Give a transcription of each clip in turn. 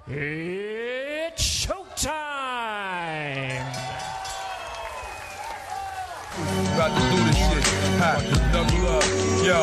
It's showtime! About to do this shit. Double up. Yo.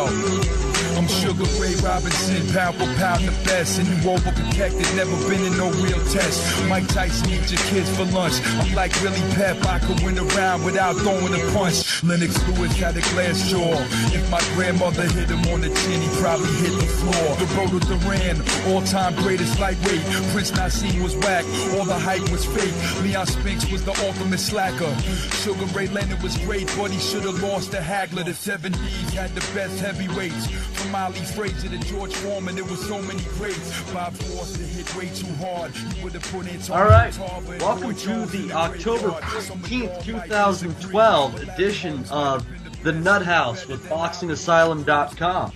I'm Sugar Ray Robinson, pound for pound the best. And you overprotected, never been in no real test. Mike Tyson eat your kids for lunch. I'm like Willie Pep, I could win a round without throwing a punch. Lennox Lewis had a glass jaw. If my grandmother hit him on the chin, he probably hit the floor. The Roto Duran, all-time greatest lightweight. Prince Nassim was whack, all the hype was fake. Leon Spinks was the ultimate slacker. Sugar Ray Leonard was great, but he should have lost to Hagler. The 70s had the best heavyweights. From Ali Frazier to George Foreman, there were so many greats. Bob Foster hit way too hard. He would have put in. All right, welcome to the October 15th, 2012 edition of the Nuthouse with BoxingAsylum.com.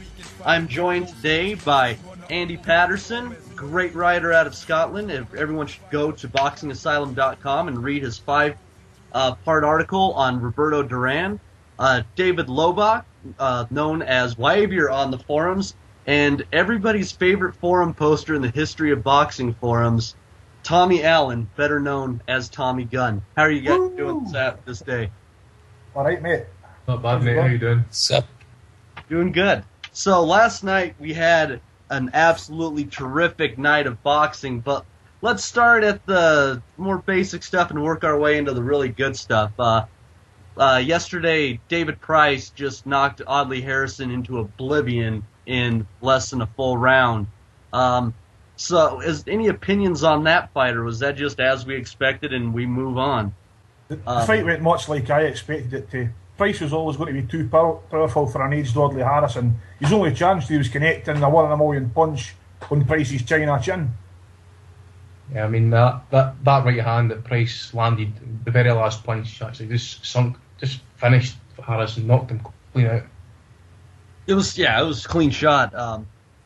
I'm joined today by Andy Patterson, great writer out of Scotland. Everyone should go to BoxingAsylum.com and read his 5-part article on Roberto Duran. David Lobach, known as Wyvier on the forums, and everybody's favorite forum poster in the history of boxing forums, Tommy Allen, better known as Tommy Gunn. How are you guys doing this day? All right, mate. Not bad, mate. How you doing? Sup? Doing good. So last night we had an absolutely terrific night of boxing, but let's start at the more basic stuff and work our way into the really good stuff. Yesterday, David Price just knocked Audley Harrison into oblivion in less than a full round. So, any opinions on that fight, or was that just as we expected and we move on? The fight went much like I expected it to. Price was always going to be too powerful for an aged Audley Harrison. His only chance, he was connecting a 1 in a million punch on Price's China chin. Yeah, I mean, that right hand that Price landed, the very last punch, actually just finished Harrison, knocked him clean out. It was a clean shot.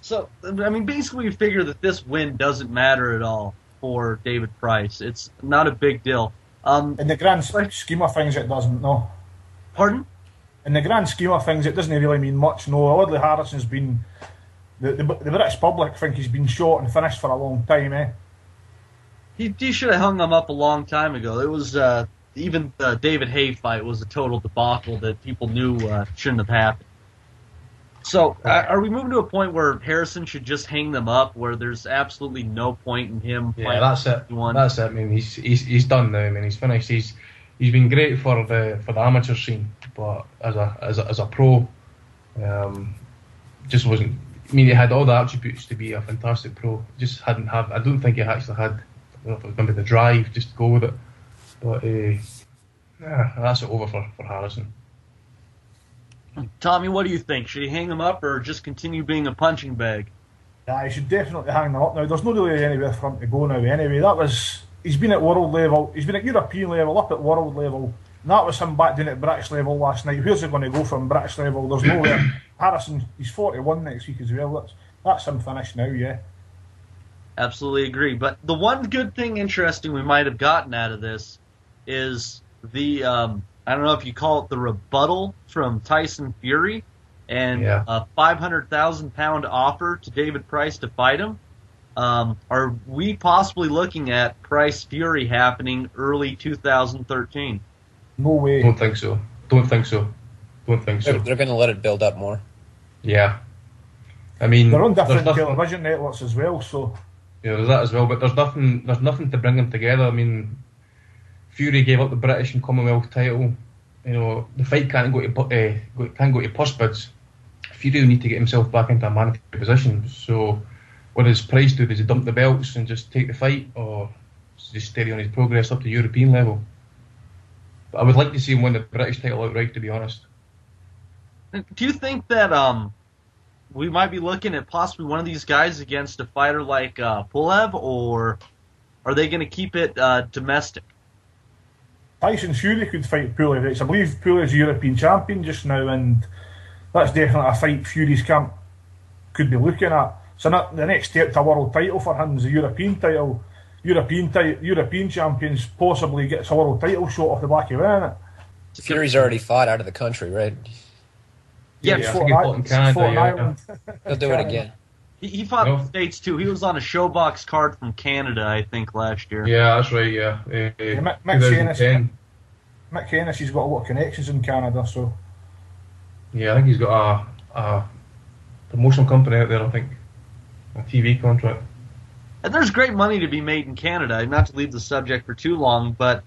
So, I mean, basically we figure that this win doesn't matter at all for David Price. It's not a big deal. In the grand scheme of things, it doesn't, no. Pardon? In the grand scheme of things, it doesn't really mean much, no. Audley Harrison's been... The British public think he's been shot and finished for a long time, eh? He should have hung him up a long time ago. It was... even the David Hay fight was a total debacle that people knew shouldn't have happened. So, are we moving to a point where Harrison should just hang them up, where there's absolutely no point in him playing? Yeah, that's it. That's it. I mean, he's done now. I mean, he's finished. He's been great for the amateur scene, but as a pro, just wasn't. I mean, he had all the attributes to be a fantastic pro. Just hadn't have. I don't think he actually had. I don't know if it was maybe the drive just to go with it. But that's it over for Harrison. Tommy, what do you think? Should he hang him up or just continue being a punching bag? Yeah, he should definitely hang them up now. There's not really anywhere for him to go now anyway. He's been at world level, he's been at European level, up at world level, and that was him back down at British level last night. Where's he going to go from British level? There's nowhere. Harrison, he's 41 next week as well. That's him finished now, yeah. Absolutely agree. But the one good thing interesting we might have gotten out of this is the, I don't know if you call it the rebuttal from Tyson Fury and a 500,000-pound offer to David Price to fight him. Are we possibly looking at Price Fury happening early 2013? No way. Don't think so. They're going to let it build up more. Yeah. I mean, they're on different television networks as well, so... Yeah, there's that as well, but there's nothing to bring them together. I mean... Fury gave up the British and Commonwealth title. You know, the fight can't go to purse bids. Fury will need to get himself back into a mandatory position. So, what does Price do? Does he dump the belts and just take the fight, or just steady on his progress up to European level? But I would like to see him win the British title outright, to be honest. Do you think that we might be looking at possibly one of these guys against a fighter like Pulev, or are they going to keep it domestic? Tyson Fury could fight Pulev. I believe Pulev's European champion just now, and that's definitely a fight Fury's camp could be looking at. So the next step to a world title for him is a European title. European champions possibly gets a world title shot off the back of it. Fury's already fought out of the country, right? Yeah, he's fought in Canada. He'll do it again. He fought in the States, too. He was on a Showbox card from Canada, I think, last year. Yeah, that's right, yeah. Mick Hennis, he's got a lot of connections in Canada, so... Yeah, I think he's got a promotional company out there, I think. A TV contract. And there's great money to be made in Canada. Not to leave the subject for too long, but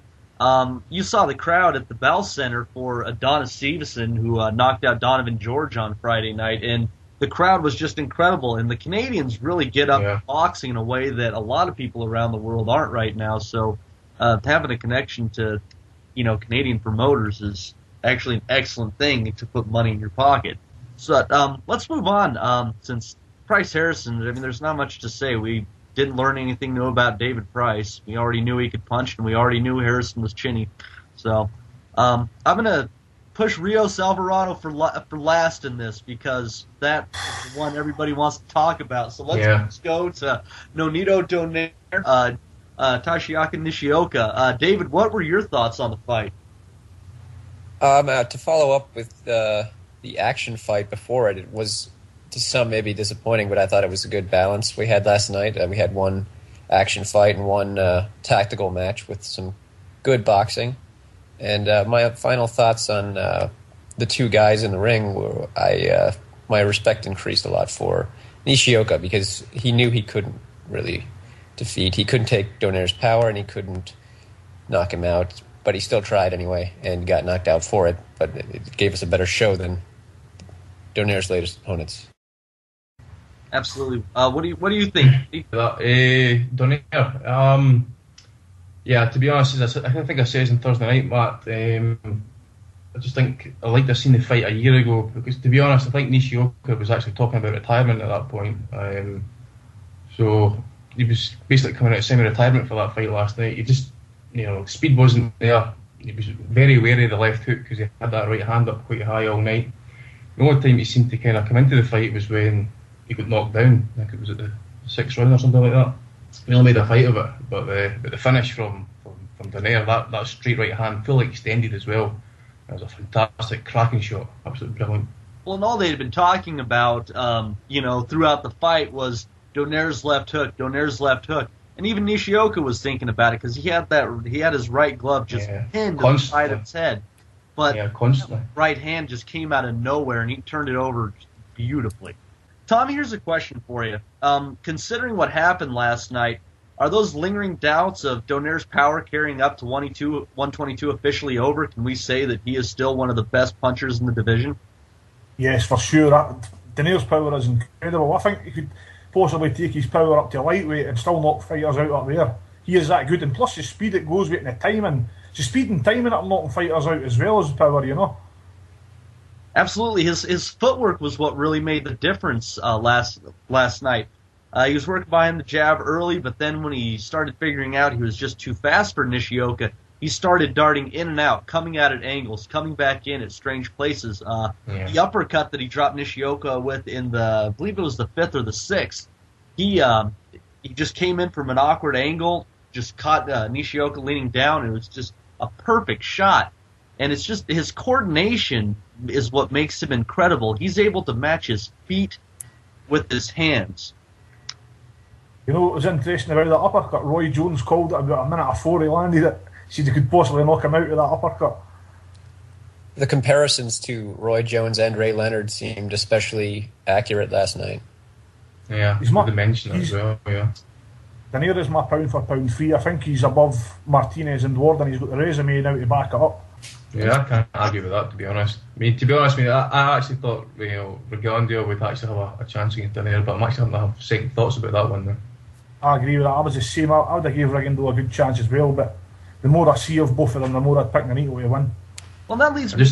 you saw the crowd at the Bell Center for Adonis Stevenson, who knocked out Donovan George on Friday night, and the crowd was just incredible. And the Canadians really get up to boxing in a way that a lot of people around the world aren't right now. So having a connection to, Canadian promoters is actually an excellent thing to put money in your pocket. So let's move on. Since Price Harrison, I mean, there's not much to say. We didn't learn anything new about David Price. We already knew he could punch, and we already knew Harrison was chinny. So I'm going to push Rios Alvarado for last in this, because that is the one everybody wants to talk about. So let's go to Nonito Donaire, Taishiyaki Nishioka. David, what were your thoughts on the fight? To follow up with the action fight before it was to some maybe disappointing, but I thought it was a good balance we had last night. We had one action fight and one tactical match with some good boxing. And my final thoughts on the two guys in the ring were my respect increased a lot for Nishioka, because he knew he couldn't really defeat. He couldn't take Donaire's power, and he couldn't knock him out, but he still tried anyway and got knocked out for it. But it gave us a better show than Donaire's latest opponents. Absolutely. What do you think? Donaire. Yeah, to be honest, I think I said on Thursday night, Matt. I just think I liked to have seen the fight a year ago, because to be honest, I think Nishioka was actually talking about retirement at that point. So he was basically coming out of semi-retirement for that fight last night. He just, speed wasn't there. He was very wary of the left hook because he had that right hand up quite high all night. The only time he seemed to kind of come into the fight was when he got knocked down. I think it was at the 6th round or something like that. He only made a fight of it, but the finish from Donaire, that straight right hand, fully extended as well. It was a fantastic, cracking shot, absolutely brilliant. Well, and all they had been talking about, throughout the fight was Donaire's left hook, and even Nishioka was thinking about it, because he had his right glove just pinned to the side of his head, but constantly. Right hand just came out of nowhere, and he turned it over beautifully. Tommy, here's a question for you. Considering what happened last night, are those lingering doubts of Donaire's power carrying up to 122 officially over? Can we say that he is still one of the best punchers in the division? Yes, for sure. Donaire's power is incredible. I think he could possibly take his power up to lightweight and still knock fighters out up there. He is that good, and plus the speed it goes with and the timing. The speed and timing up knocking fighters out as well as power, Absolutely. His footwork was what really made the difference last night. He was working behind the jab early, but then when he started figuring out he was just too fast for Nishioka, he started darting in and out, coming out at angles, coming back in at strange places. The uppercut that he dropped Nishioka with in I believe it was the 5th or the 6th, he just came in from an awkward angle, just caught Nishioka leaning down. It was just a perfect shot. And it's just his coordination is what makes him incredible. He's able to match his feet with his hands. What was interesting about that uppercut? Roy Jones called it about a minute before he landed it. Said he could possibly knock him out with that uppercut. The comparisons to Roy Jones and Ray Leonard seemed especially accurate last night. Yeah, he's my dimension as well, yeah. Donaire is my pound for pound free. I think he's above Martinez and Ward, and he's got the resume now to back it up. Yeah, I can't argue with that, to be honest. I actually thought, Regandia would actually have a chance against Donaire, but I'm actually having to have second thoughts about that one now. I agree with that. I was the same. I would have gave Regandia a good chance as well, but the more I see of both of them, the more I'd pick Nonito to win. Well, that leads me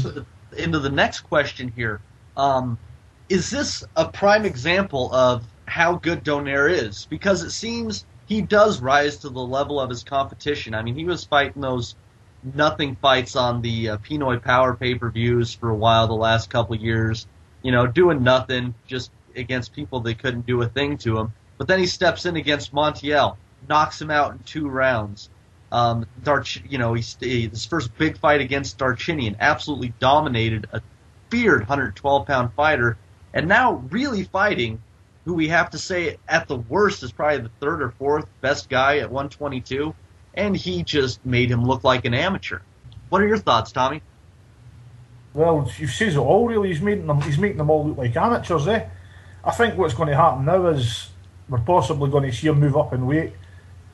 into the next question here. Is this a prime example of how good Donaire is? Because it seems he does rise to the level of his competition. I mean, he was fighting those nothing fights on the Pinoy Power pay-per-views for a while the last couple of years, doing nothing just against people that couldn't do a thing to him. But then he steps in against Montiel, knocks him out in 2 rounds. His first big fight against Darchinian, absolutely dominated a feared 112-pound fighter, and now really fighting who we have to say at the worst is probably the third or fourth best guy at 122, and he just made him look like an amateur. What are your thoughts, Tommy? Well, you says it all really. He's making them all look like amateurs, eh? I think what's going to happen now is we're possibly going to see him move up in weight.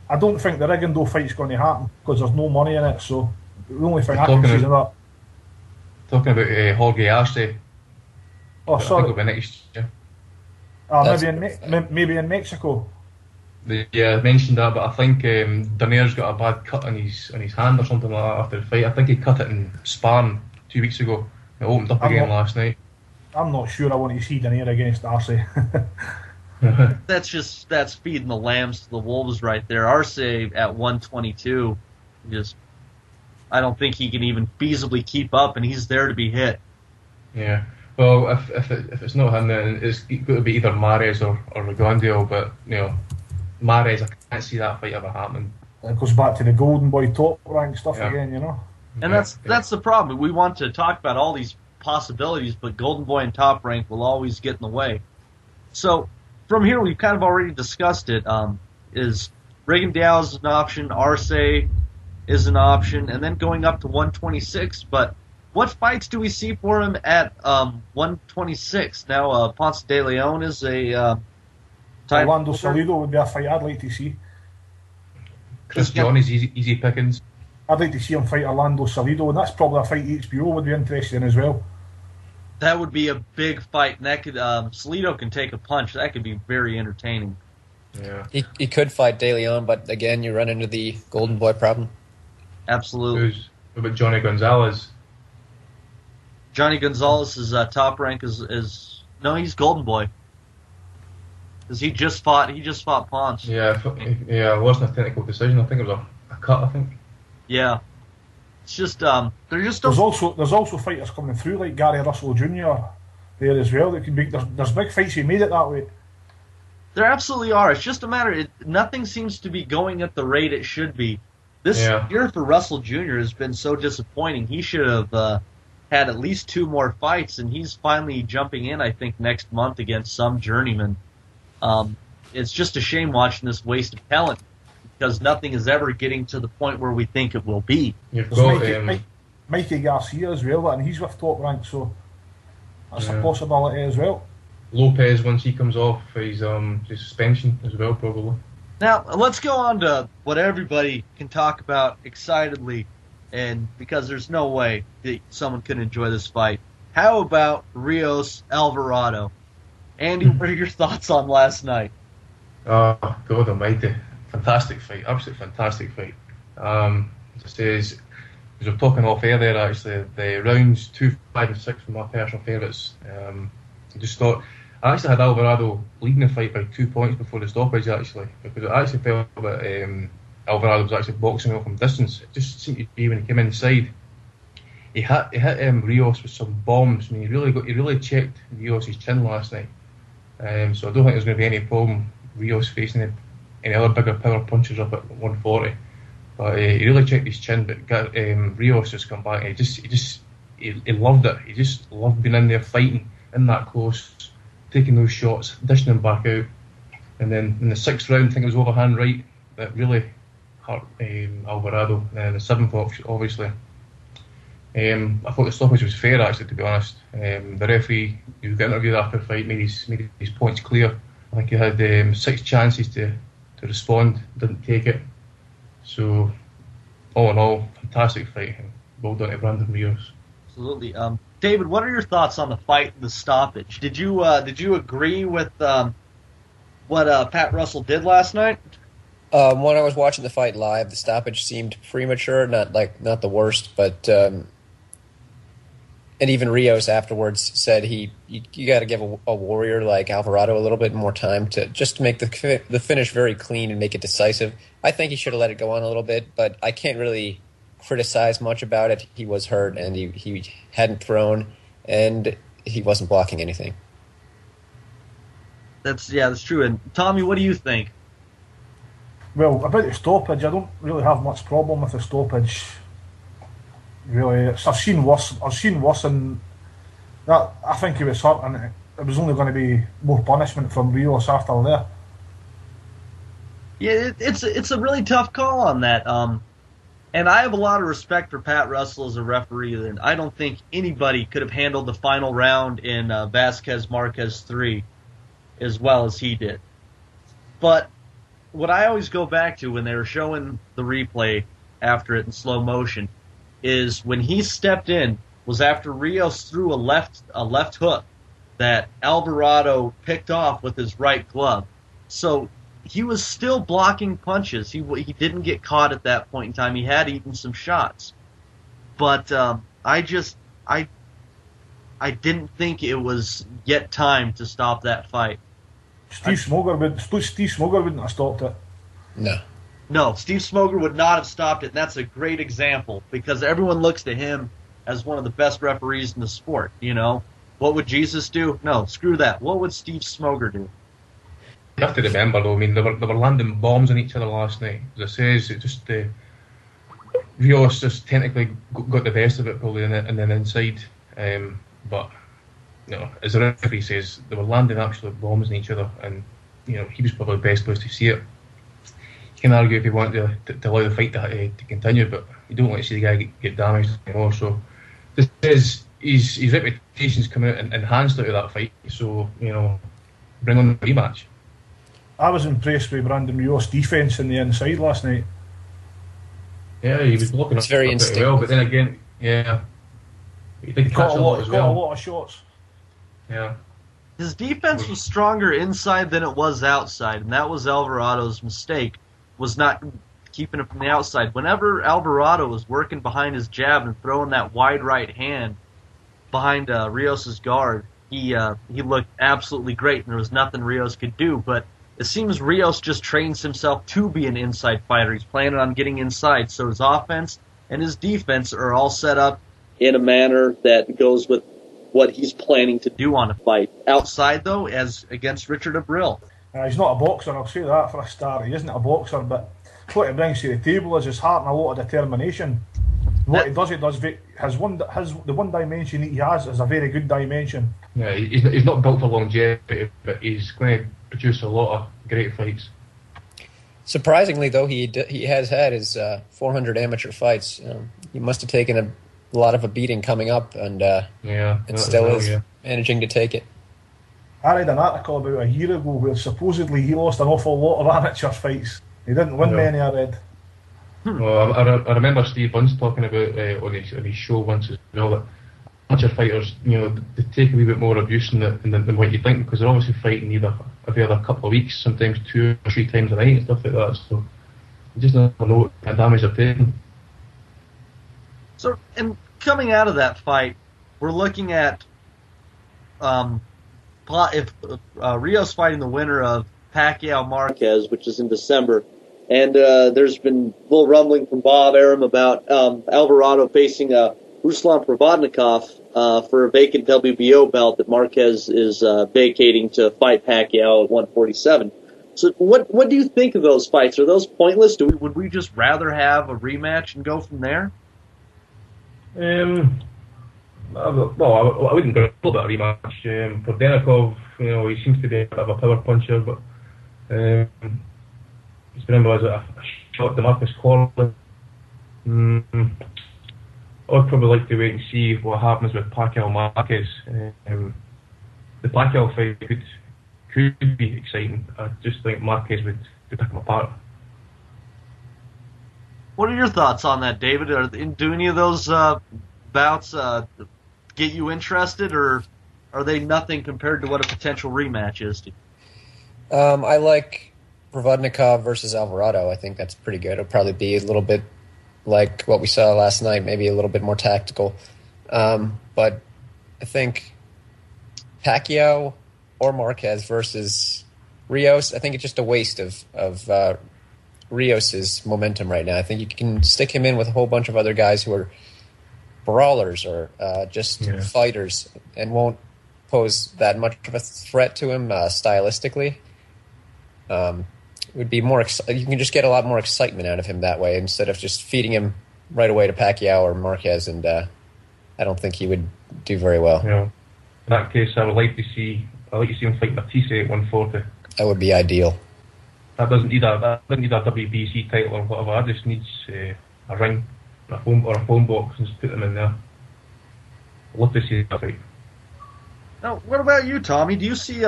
I don't think the Rigondeaux fight's going to happen because there's no money in it. So the only thing I can see is that. Talking about Jorge Arce. Oh, I sorry. think it'll be next year. Maybe in Mexico. Yeah, I mentioned that, but I think Donaire's got a bad cut on his hand or something like that after the fight. I think he cut it in sparring 2 weeks ago. It opened up again last night. I'm not sure I want to see Donaire against Arce. That's feeding the lambs to the wolves right there. Arce at 122, I don't think he can even feasibly keep up, and he's there to be hit. Yeah. Well, if it's not him, then it's going to be either Mares or Rigondeaux. But Mares, I can't see that fight ever happening. It goes back to the Golden Boy top rank stuff again, And that's the problem. We want to talk about all these possibilities, but Golden Boy and Top Rank will always get in the way. So from here, we've kind of already discussed it. Is Rigondeaux an option? Arce is an option, and then going up to 126. But what fights do we see for him at 126? Now, Ponce de Leon is a Orlando Salido would be a fight I'd like to see. Chris John is easy pickings. I'd like to see him fight Orlando Salido, and that's probably a fight HBO would be interested in as well. That would be a big fight, and that could Salido can take a punch. That could be very entertaining. Yeah, he could fight De Leon, but again, you run into the Golden Boy problem. Absolutely. What about Johnny Gonzalez? Johnny Gonzalez's Top Rank is no, he's Golden Boy. Because he just fought Ponce. Yeah, it wasn't a technical decision. I think it was a cut. I think. Yeah, it's just they're just. There's also fighters coming through like Gary Russell Jr. there as well. That could be there's big fights he made it that way. There absolutely are. It's just a matter. Nothing seems to be going at the rate it should be. This year for Russell Jr. has been so disappointing. He should have had at least 2 more fights, and he's finally jumping in. I think next month against some journeyman. It's just a shame watching this waste of talent because nothing is ever getting to the point where we think it will be. You've got Mikey Garcia as well, and he's with Top Rank, so that's a possibility as well. Lopez, once he comes off his suspension as well, probably. Now, let's go on to what everybody can talk about excitedly, and because there's no way that someone can enjoy this fight. How about Rios Alvarado? Andy, what are your thoughts on last night? Oh, God almighty. Fantastic fight. Absolutely fantastic fight. Just as we were talking off air there, actually, the rounds 2, 5 and 6 were my personal favourites. I just thought, I actually had Alvarado leading the fight by 2 points before the stoppage, actually, because I actually felt that Alvarado was actually boxing well from distance. It just seemed to be when he came inside. He hit Rios with some bombs. I mean, he really checked Rios' chin last night. So I don't think there's going to be any problem Rios facing any other bigger power punchers up at 140. But he really checked his chin. But Rios just come back. And he loved it. He just loved being in there fighting in that close, taking those shots, dishing them back out. And then in the 6th round, I think it was overhand right that really hurt Alvarado. And the 7th, obviously. I thought the stoppage was fair, actually, to be honest. The referee, who got interviewed after the fight, made his points clear. I think he had 6 chances to respond, didn't take it. So, all in all, fantastic fight. Well done to Brandon Rios. Absolutely. David, what are your thoughts on the fight, the stoppage? Did you agree with what Pat Russell did last night? When I was watching the fight live, the stoppage seemed premature. Not the worst, but and even Rios afterwards said you got to give a warrior like Alvarado a little bit more time to make the finish very clean and make it decisive. I think he should have let it go on a little bit, but I can't really criticize much about it. He was hurt and he hadn't thrown and he wasn't blocking anything. That's true. And Tommy, what do you think? Well, about the stoppage, I don't really have much problem with the stoppage. Really, I've seen worse, and that I think he was hurt, and it was only going to be more punishment from Rios after there. Yeah, it's a really tough call on that. And I have a lot of respect for Pat Russell as a referee, and I don't think anybody could have handled the final round in Vasquez Marquez 3 as well as he did. But what I always go back to when they were showing the replay after it in slow motion is when he stepped in was after Rios threw a left hook that Alvarado picked off with his right glove. So he was still blocking punches. He didn't get caught at that point in time. He had eaten some shots. But I didn't think it was yet time to stop that fight. Steve Smoger wouldn't have stopped it. No, Steve Smoger would not have stopped it. And that's a great example because everyone looks to him as one of the best referees in the sport. You know, what would Jesus do? No, screw that. What would Steve Smoger do? You have to remember, though, I mean, they were landing bombs on each other last night. As I says, it just Rios just technically got the best of it probably in the inside. But you know, as the referee says, they were landing absolute bombs on each other, and you know he was probably the best place to see it. You can argue if you want to allow the fight to continue, but you don't want to see the guy get damaged anymore. So this is his reputation's come out and enhanced out of that fight. So you know, bring on the rematch. I was impressed with Brandon Rios' defence in the inside last night. Yeah, he was blocking it's very instinctive. Well, but then again, yeah, he did catch a lot as well. Got a lot of shots. Yeah. His defense was stronger inside than it was outside, and that was Alvarado's mistake, was not keeping it from the outside. Whenever Alvarado was working behind his jab and throwing that wide right hand behind Rios' guard, he looked absolutely great, and there was nothing Rios could do. But it seems Rios just trains himself to be an inside fighter. He's planning on getting inside, so his offense and his defense are all set up in a manner that goes with what he's planning to do on a fight. Outside, though, as against Richard Abril. He's not a boxer, I'll say that for a start. He isn't a boxer, but what he brings to the table is his heart and a lot of determination. What he does, the one dimension he has is a very good dimension. Yeah, he's not built for longevity, but he's going to produce a lot of great fights. Surprisingly, though, he has had his 400 amateur fights. He must have taken a lot of a beating coming up, and still is managing to take it. I read an article about a year ago where supposedly he lost an awful lot of amateur fights. He didn't win many, I read. Well, I remember Steve Bunce talking about on his show once as well that amateur fighters, you know, they take a wee bit more abuse than what you think, because they're obviously fighting either every other couple of weeks, sometimes 2 or 3 times a night and stuff like that. So you just never know what kind of damage they're taking. So, and coming out of that fight, we're looking at if Rios fighting the winner of Pacquiao Marquez, which is in December, and there's been a little rumbling from Bob Arum about Alvarado facing Ruslan Provodnikov for a vacant WBO belt that Marquez is vacating to fight Pacquiao at 147. So what do you think of those fights? Are those pointless? Would we just rather have a rematch and go from there? Well, I wouldn't go for a rematch. For Denikov, you know, he seems to be a bit of a power puncher, but just remember as a shot to Marcus Corley. I'd probably like to wait and see what happens with Pacquiao Marquez. The Pacquiao fight could be exciting. I just think Marquez would pick him apart. What are your thoughts on that, David? Do any of those bouts get you interested, or are they nothing compared to what a potential rematch is to you? I like Provodnikov versus Alvarado. I think that's pretty good. It'll probably be a little bit like what we saw last night, maybe a little bit more tactical. But I think Pacquiao or Marquez versus Rios, I think it's just a waste of Rios' momentum right now. I think you can stick him in with a whole bunch of other guys who are brawlers or just fighters and won't pose that much of a threat to him stylistically. It would be more. You can just get a lot more excitement out of him that way instead of just feeding him right away to Pacquiao or Marquez, and I don't think he would do very well. Yeah. that case, I'd like to see him fight Batiste at 140. That would be ideal. That doesn't need a WBC title or whatever. That just needs a ring or a phone box and just put them in there. I'd love to see that fight. Now, what about you, Tommy? Do you see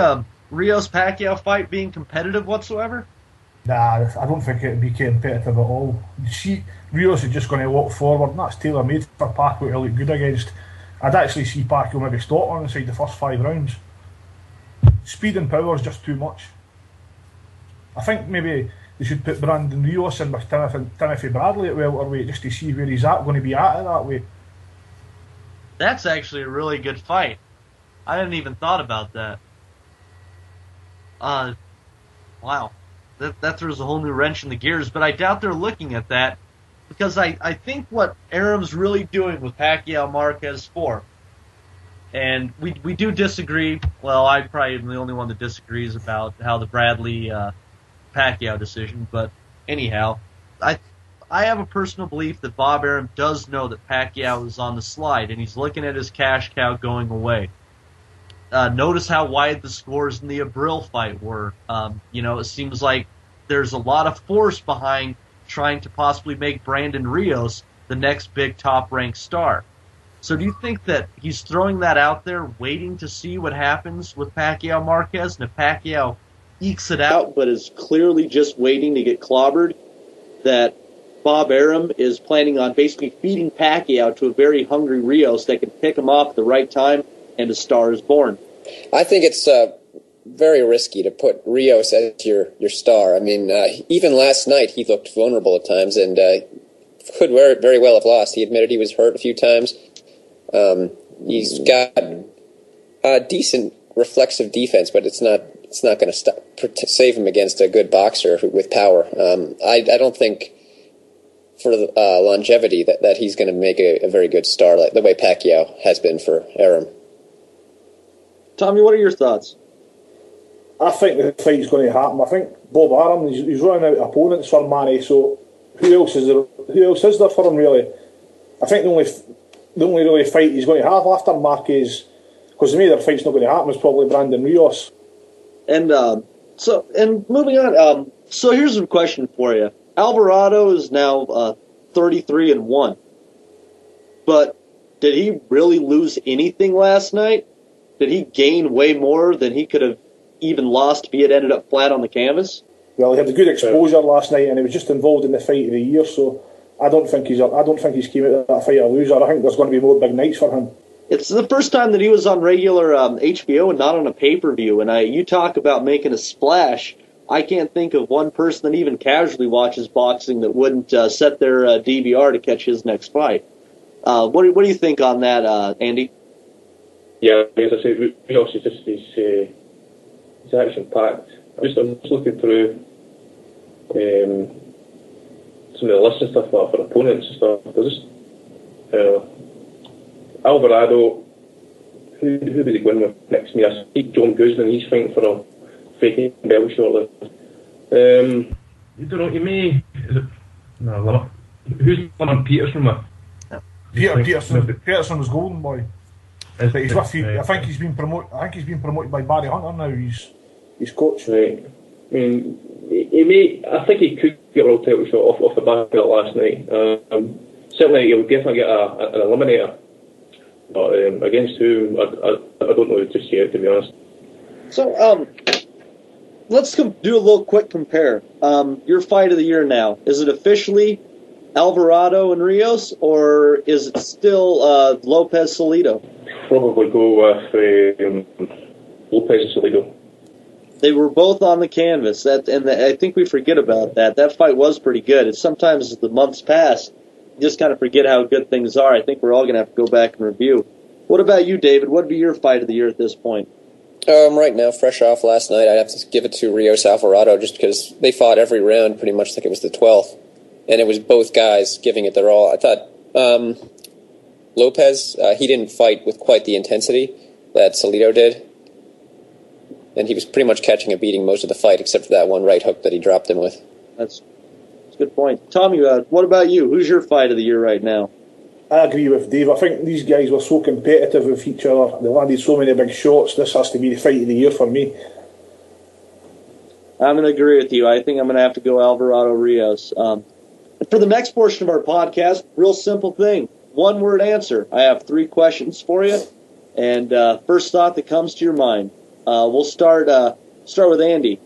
Rios Pacquiao fight being competitive whatsoever? Nah, I don't think it'd be competitive at all. Rios is just going to walk forward, and that's tailor-made for Pacquiao to look good against. I'd actually see Pacquiao maybe stop on inside the first 5 rounds. Speed and power is just too much. I think maybe they should put Brandon Rios in with Timothy Bradley at welterweight just to see where he's going to be at that way. That's actually a really good fight. I hadn't even thought about that. Wow. That throws a whole new wrench in the gears, but I doubt they're looking at that because I think what Aram's really doing with Pacquiao Marquez 4, and we do disagree. Well, I probably am the only one that disagrees about how the Bradley Pacquiao decision, but anyhow, I have a personal belief that Bob Arum does know that Pacquiao is on the slide, and he's looking at his cash cow going away. Notice how wide the scores in the Abril fight were. It seems like there's a lot of force behind trying to possibly make Brandon Rios the next big top-ranked star. So do you think that he's throwing that out there, waiting to see what happens with Pacquiao Marquez, and if Pacquiao ekes it out, but is clearly just waiting to get clobbered, that Bob Arum is planning on basically feeding Pacquiao to a very hungry Rios that can pick him off at the right time, and a star is born? I think it's very risky to put Rios as your star. I mean, even last night he looked vulnerable at times and could very well have lost. He admitted he was hurt a few times. He's got a decent reflexive defense, but it's not going to save him against a good boxer with power. I don't think for longevity that he's going to make a very good star like the way Pacquiao has been for Arum. Tommy, what are your thoughts? I think the fight's going to happen. I think Bob Arum, he's running out of opponents for Manny, so who else is there for him really? I think the only really fight he's going to have after Marquez, because to me their fight's not going to happen, is probably Brandon Rios. And moving on, so here's a question for you. Alvarado is now 33-1, but did he really lose anything last night? Did he gain way more than he could have even lost if he had ended up flat on the canvas? Well, he had a good exposure last night, and he was just involved in the fight of the year. So I don't think he's came out of that fight a loser. I think there's going to be more big nights for him. It's the first time that he was on regular HBO and not on a pay-per-view. And you talk about making a splash. I can't think of one person that even casually watches boxing that wouldn't set their DVR to catch his next fight. What do you think on that, Andy? Yeah, as I say, Rios is just he's action-packed. I'm just looking through some of the lists and stuff for opponents and stuff. There's just Alvarado. Who would he win with next to me? I see John Guzman. He's fighting for a faking belt shortly. You don't know. You may. Who's Lamont Peterson with? Peterson was golden boy. But he's with you. I think he's been promoted by Barry Hunter now. He's coach. Right. I mean, I think he could get a world title shot off the back of it last night. Certainly, he'll definitely get an eliminator. But against whom, I don't know just yet, to be honest. So, let's do a little quick compare. Your fight of the year now, is it officially Alvarado and Rios, or is it still Lopez Salido? Probably go with Lopez and Salido. They were both on the canvas, and I think we forget about that. That fight was pretty good. It's sometimes as the months pass, you just kind of forget how good things are. I think we're all going to have to go back and review. What about you, David? What would be your fight of the year at this point? Right now, fresh off last night, I'd have to give it to Rios Alvarado just because they fought every round pretty much like it was the 12th. And it was both guys giving it their all. I thought Lopez, he didn't fight with quite the intensity that Salido did. And he was pretty much catching a beating most of the fight, except for that one right hook that he dropped him with. That's a good point. Tommy, what about you? Who's your fight of the year right now? I agree with Dave. I think these guys were so competitive with each other. They landed so many big shots. This has to be the fight of the year for me. I'm going to agree with you. I think I'm going to have to go Alvarado Rios. For the next portion of our podcast, real simple thing. One-word answer. I have 3 questions for you. And first thought that comes to your mind. We'll start with Andy.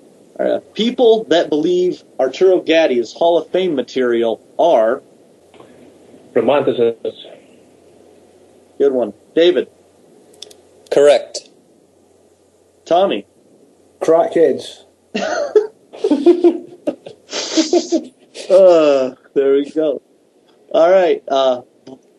People that believe Arturo Gatti is Hall of Fame material are... Romanticists. Good one. David. Correct. Tommy. Crackheads. There we go. All right.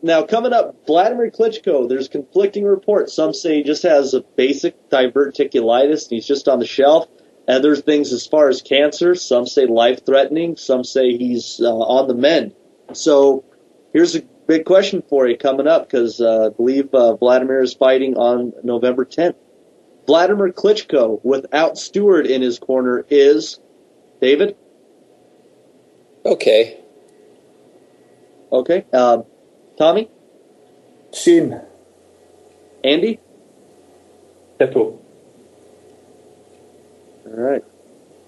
Now, coming up, Vladimir Klitschko. There's conflicting reports. Some say he just has a basic diverticulitis and he's just on the shelf. Other things as far as cancer. Some say life-threatening. Some say he's on the mend. So here's a big question for you coming up because I believe Vladimir is fighting on November 10th. Vladimir Klitschko, without Stewart in his corner, is David? Okay. Okay. Tommy? Same. Andy? Ditto. All right.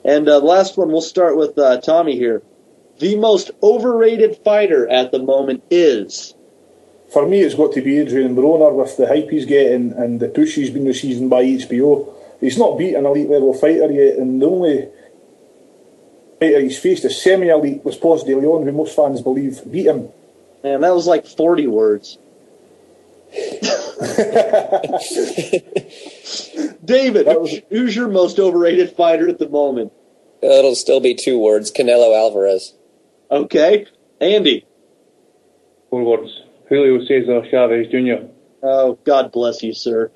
And the last one, we'll start with Tommy here. The most overrated fighter at the moment is? For me, it's got to be Adrian Broner with the hype he's getting and the push he's been receiving by HBO. He's not beat an elite-level fighter yet, and the only fighter he's faced is semi-elite was Ponce de Leon, who most fans believe beat him. Man, that was like 40 words. David, who's your most overrated fighter at the moment? It'll still be 2 words. Canelo Alvarez. Okay. Andy? 4 words. Julio Cesar Chavez Jr. Oh, God bless you, sir.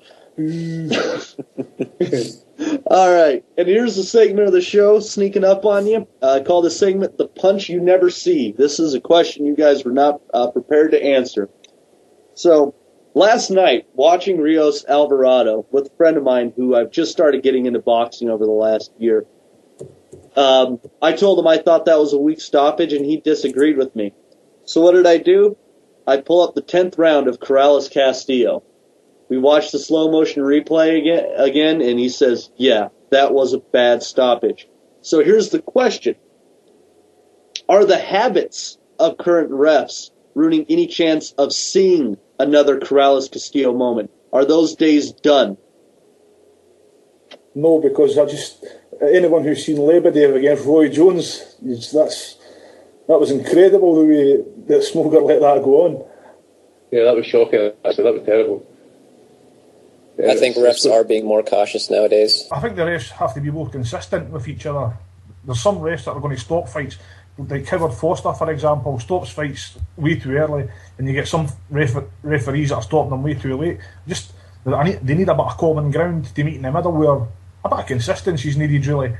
All right. And here's the segment of the show sneaking up on you. I call this segment The Punch You Never See. This is a question you guys were not prepared to answer. So, last night, watching Rios Alvarado with a friend of mine who I've just started getting into boxing over the last year, I told him I thought that was a weak stoppage, and he disagreed with me. So what did I do? I pull up the 10th round of Corrales Castillo. We watched the slow motion replay again, and he says, yeah, that was a bad stoppage. So here's the question. Are the habits of current refs ruining any chance of seeing another Corrales Castillo moment? Are those days done? No, because anyone who's seen Lebedev against Roy Jones, that was incredible the way that Smoker let that go on. Yeah, that was shocking. Actually, that was terrible. Yeah, I think refs are being more cautious nowadays. I think the refs have to be more consistent with each other. There's some refs that are going to stop fights, like Howard Foster, for example, stops fights way too early, and you get some referees that are stopping them way too late. They need a bit of common ground to meet in the middle where a bit of consistency is needed, really.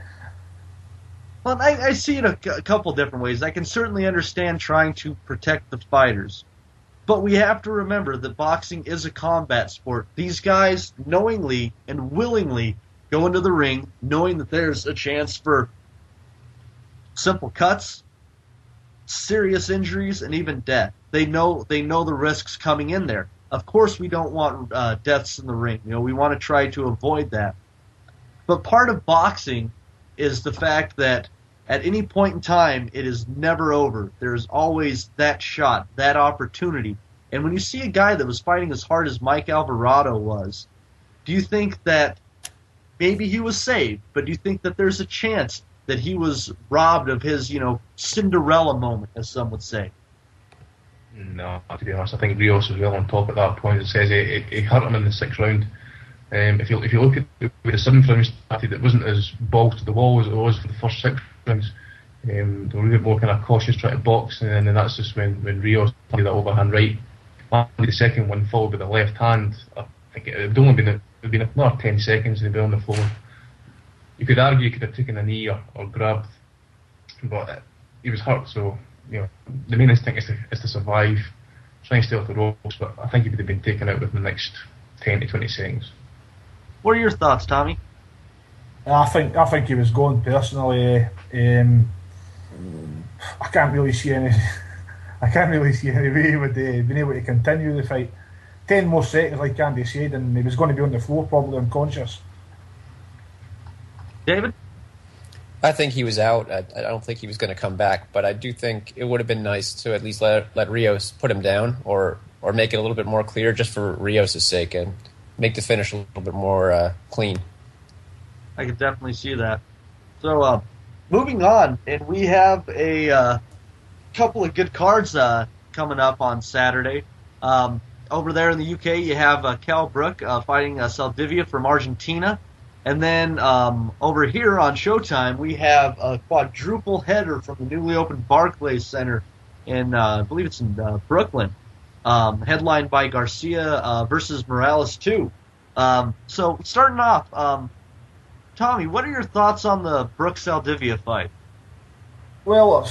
Well, I see it a couple different ways. I can certainly understand trying to protect the fighters. But we have to remember that boxing is a combat sport. These guys knowingly and willingly go into the ring knowing that there's a chance for simple cuts, serious injuries, and even death. They know the risks coming in there. Of course, we don't want deaths in the ring. We want to try to avoid that. But part of boxing is the fact that at any point in time, it is never over. There's always that shot, that opportunity. And when you see a guy that was fighting as hard as Mike Alvarado was, do you think that maybe he was saved, but do you think that there's a chance that he was robbed of his, Cinderella moment, as some would say? No, to be honest, I think Rios was well on top at that point. It says he hurt him in the 6th round. If you look at the way the 7th round started, it wasn't as balls to the wall as it was for the first 6 rounds. They were a bit more kind of cautious trying to box, and then that's just when Rios did that overhand right. The second one followed with the left hand. I think it would only been another 10 seconds and they'd be on the floor. You could argue he could have taken a knee or grabbed, but he was hurt, so the main instinct is to survive, try and stay off the ropes, but I think he would have been taken out within the next 10 to 20 seconds. What are your thoughts, Tommy? I think he was gone personally. I can't really see any. I can't really see any way he would been able to continue the fight. 10 more seconds, like Andy said, and he was going to be on the floor, probably unconscious. David? I think he was out. I don't think he was going to come back, but I do think it would have been nice to at least let Rios put him down or make it a little bit more clear just for Rios' sake and make the finish a little bit more clean. I could definitely see that. So, moving on, and we have a couple of good cards coming up on Saturday. Over there in the UK, you have Cal Brook fighting Saldivia from Argentina. And then over here on Showtime, we have a quadruple header from the newly opened Barclays Center in, I believe it's in Brooklyn, headlined by Garcia versus Morales 2. So starting off, Tommy, what are your thoughts on the Brook-Saldivia fight? Well,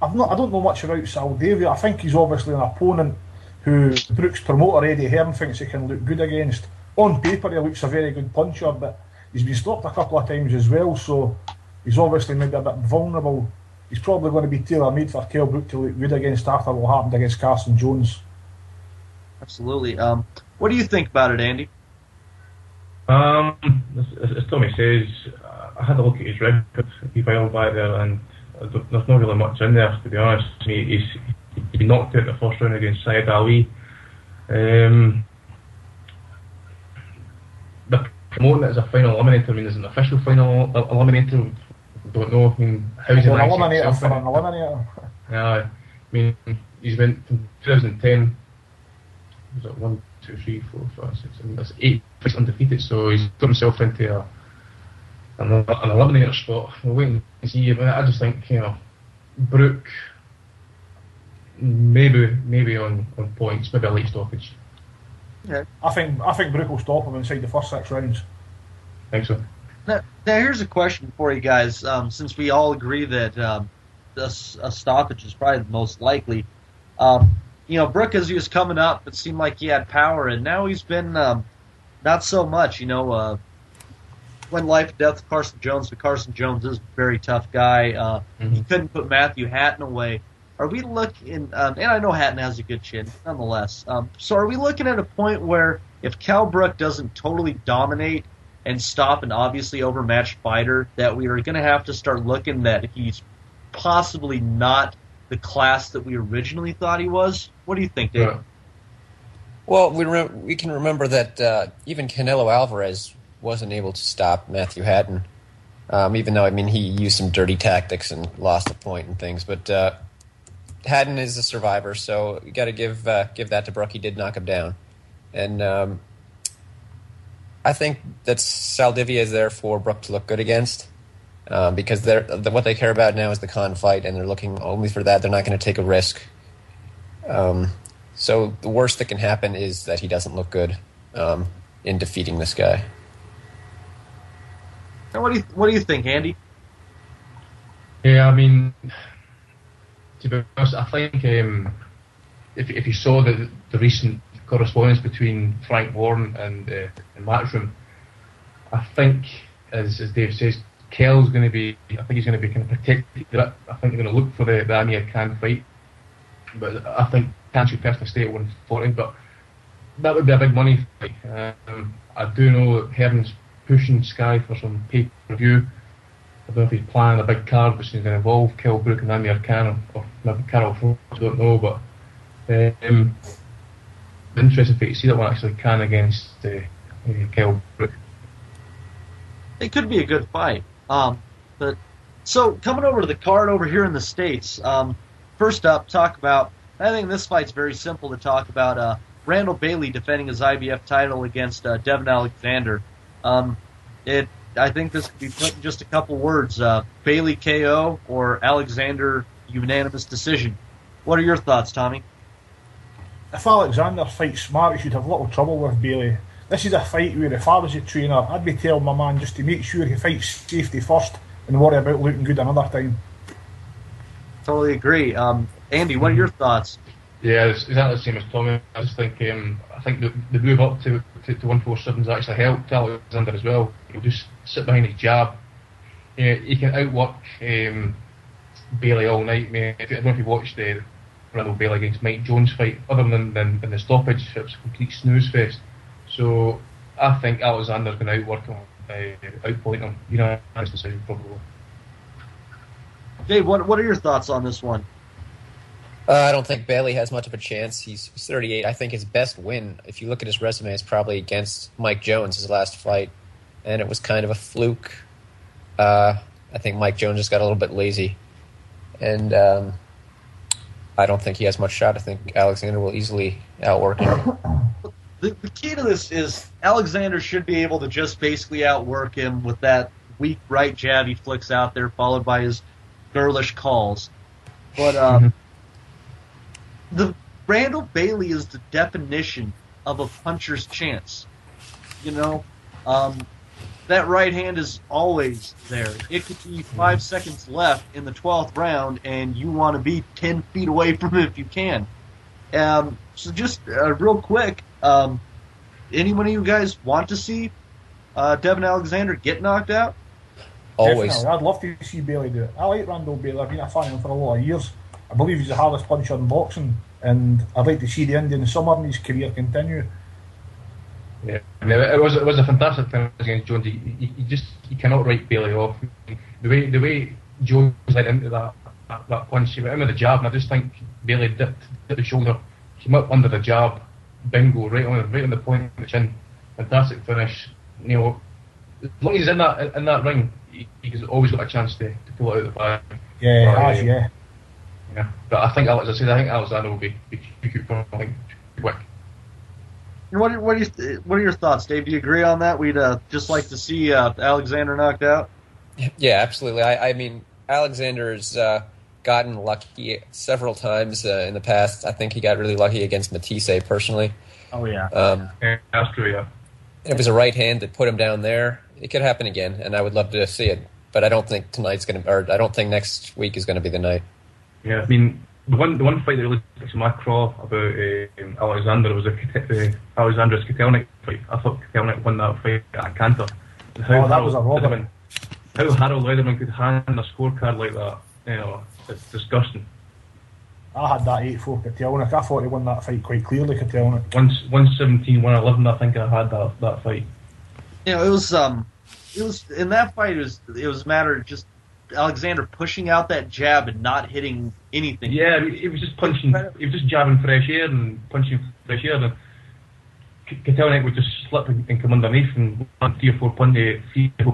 I don't know much about Saldivia. I think he's obviously an opponent who Brook's promoter Eddie Hearn thinks he can look good against. On paper, he looks a very good puncher, but he's been stopped a couple of times as well, so he's obviously maybe a bit vulnerable. He's probably going to be tailor-made for Kell Brook to look good against after what happened against Carson Jones. Absolutely. What do you think about it, Andy? As Tommy says, I had a look at his record he filed back there, and there's not really much in there, to be honest. He's been knocked out in the first round against Syed Ali. The promoting it as a final eliminator, I mean, is it an official final eliminator? I don't know. I mean, how's he an eliminator for an eliminator? Yeah, I mean, he's went from 2010. Was it 1, 2, 3, 4, 5, 6, 7? That's 8 fights undefeated. So he's got himself into an eliminator spot. We're waiting to see. I just think Brook maybe on points, maybe a late stoppage. Yeah. I think Brook will stop him inside the first 6 rounds. I think so. Now here's a question for you guys. Since we all agree that a stoppage is probably the most likely, Brook, as he was coming up, it seemed like he had power, and now he's been not so much. When life and death with Carson Jones, but Carson Jones is a very tough guy. He couldn't put Matthew Hatton away. Are we looking, and I know Hatton has a good chin, nonetheless, so are we looking at a point where if Cal Brook doesn't totally dominate and stop an obviously overmatched fighter, that we are going to have to start looking that he's possibly not the class that we originally thought he was? What do you think, Dave? Yeah. Well, we can remember that even Canelo Alvarez wasn't able to stop Matthew Hatton, even though, he used some dirty tactics and lost a point and things, but Hatton is a survivor, so you got to give that to Brook. He did knock him down, and I think that Saldivia is there for Brook to look good against, because what they care about now is the con fight, and they're looking only for that. They're not going to take a risk. So the worst that can happen is that he doesn't look good in defeating this guy. Now, what do you think, Andy? Yeah, to be honest, I think if you saw the recent correspondence between Frank Warren and Matchroom, I think, as Dave says, Kell's going to be. I think he's going to be kind of protected a bit. I think they're going to look for the Amir Khan fight, but I think Khan should personally stay at 140. But that would be a big money fight. I do know that Hearn's pushing Sky for some pay-per-view. I don't know if he's planning a big card which is going to involve Kell Brook and Amir Khan, or maybe Carol Frost, I don't know, but interesting to see that one actually Khan against Kell Brook. It could be a good fight. But so coming over to the card over here in the States, first up, I think this fight's very simple to talk about. Randall Bailey defending his IBF title against Devin Alexander. I think this could be put in just a couple words. Bailey KO or Alexander unanimous decision. What are your thoughts, Tommy? If Alexander fights smart, he should have little trouble with Bailey. This is a fight where if I was a trainer, I'd be telling my man just to make sure he fights safety first and worry about looking good another time. Totally agree. Andy, what are your thoughts? Yeah, it's exactly the same as Tommy. I just think the move up to 147's actually helped Alexander as well. He'll just sit behind his jab. He can outwork Bailey all night. I don't know if you watched the Randall Bailey against Mike Jones fight, other than the stoppage. It was a complete snooze fest. So I think Alexander's going to outwork him, outpoint him. Nice decision probably. Dave, what are your thoughts on this one? I don't think Bailey has much of a chance. He's 38. I think his best win, if you look at his resume, is probably against Mike Jones, his last fight. And it was kind of a fluke. I think Mike Jones just got a little bit lazy. And I don't think he has much shot. I think Alexander will easily outwork him. The key to this is Alexander should be able to just basically outwork him with that weak right jab he flicks out there, followed by his girlish calls. But the Randall Bailey is the definition of a puncher's chance. That right hand is always there. It could be 5 seconds left in the 12th round, and you want to be 10 feet away from it if you can. So just real quick, anyone of you guys want to see Devin Alexander get knocked out? Always. Definitely. I'd love to see Bailey do it. I like Randall Bailey. I've been a fan of him for a lot of years. I believe he's the hardest puncher in boxing, and I'd like to see the Indian summer in his career continue. Yeah, it was a fantastic finish against Jones. You cannot write Bailey off. The way Jones led into that punch, he went in with the jab, and I just think Bailey dipped the shoulder, came up under the jab, bingo, right on the point of the chin. Fantastic finish. As long as he's in that ring, he's always got a chance to pull it out of the bag. Yeah, Yeah, but I think Alexander will be quick. What are your thoughts, Dave? Do you agree on that? We'd just like to see Alexander knocked out. Yeah, absolutely. I mean, Alexander's gotten lucky several times in the past. I think he got really lucky against Matisse personally. Oh yeah. Yeah, that's true. Yeah. It was a right hand that put him down there. It could happen again, and I would love to see it. But I don't think I don't think next week is going to be the night. Yeah, I mean, the one fight that really sticks in my craw about Alexander was Alexander's Kotelnik fight. I thought Kotelnik won that fight at Cantor. That was a robber. How Harold Lederman could hand a scorecard like that, it's disgusting. I had that 8-4 Kotelnik. I thought he won that fight quite clearly, Kotelnik. 117, 111, I think I had that fight. It was in that fight. It was a matter of just Alexander pushing out that jab and not hitting anything. Yeah, he was just punching. He was just jabbing fresh air and punching fresh air. And Kotelnik would just slip and come underneath and land 3 or 4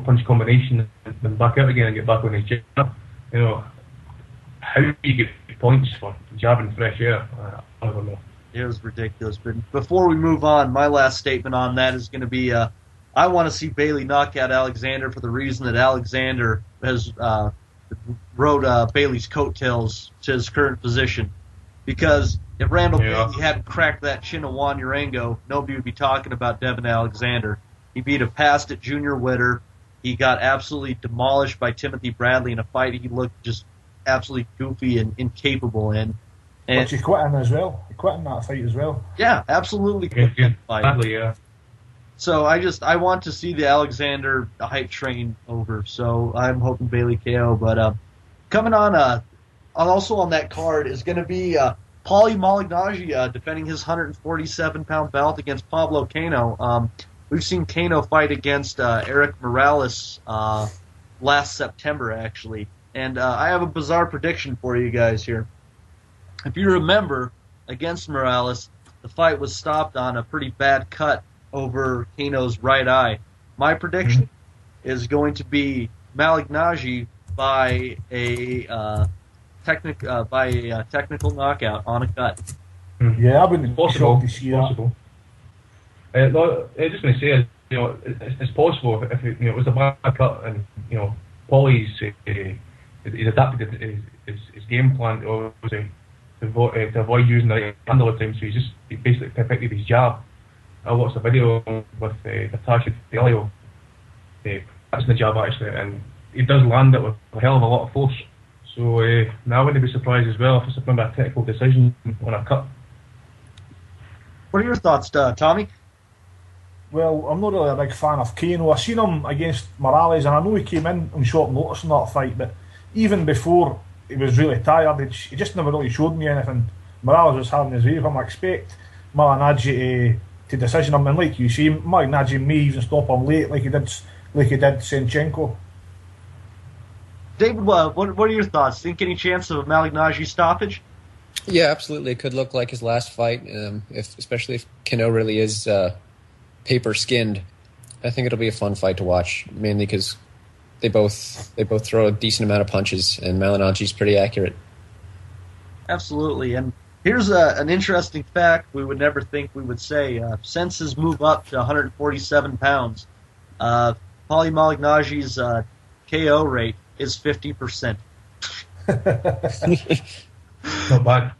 punch combination and then back out again and get back on his jab. How do you get points for jabbing fresh air? I don't know. It was ridiculous. But before we move on, my last statement on that is going to be I want to see Bailey knock out Alexander for the reason that Alexander has rode Bailey's coattails to his current position. Because if Randall Bailey hadn't cracked that chin of Juan Urango, nobody would be talking about Devin Alexander. He beat a past at Junior Witter. He got absolutely demolished by Timothy Bradley in a fight he looked just absolutely goofy and incapable in. But he quit in as well. He quit in that fight as well. Yeah, absolutely quit that fight. Badly, yeah. So I want to see the Alexander hype train over. So I'm hoping Bailey KO. But coming on, also on that card is going to be Paulie Malignaggi defending his 147-pound belt against Pablo Cano. We've seen Cano fight against Eric Morales last September, actually. And I have a bizarre prediction for you guys here. If you remember, against Morales, the fight was stopped on a pretty bad cut over Cano's right eye. My prediction is going to be Malignaggi by a technical knockout on a cut. Yeah, I wouldn't be possible. shocked to see that. No, I'm just going to say, it's possible if it was a bad cut and Paulie's he's adapted his game plan to avoid using the right hand all the time, so he basically perfected his jab. I watched a video with Natasha Delio practicing the jab actually, and he does land it with a hell of a lot of force. So now I wouldn't be surprised as well if it's a technical decision on a cut. What are your thoughts, Tommy? Well, I'm not really a big fan of Cano. I seen him against Morales, and I know he came in on short notice in that fight, but even before he was really tired, he just never really showed me anything. Morales was having his way with him. I expect Malignaggi to decision him, and like you say, Malignaggi may even stop him late, like he did Senchenko. David, what are your thoughts? Think any chance of a Malignaggi stoppage? Yeah, absolutely. It could look like his last fight, especially if Kano really is paper-skinned. I think it'll be a fun fight to watch, mainly because they both throw a decent amount of punches, and Malignaggi's pretty accurate. Absolutely, and here's an interesting fact we would never think we would say. Since his move up to 147 pounds, Paulie Malignaggi's KO rate is 50%. Not bad.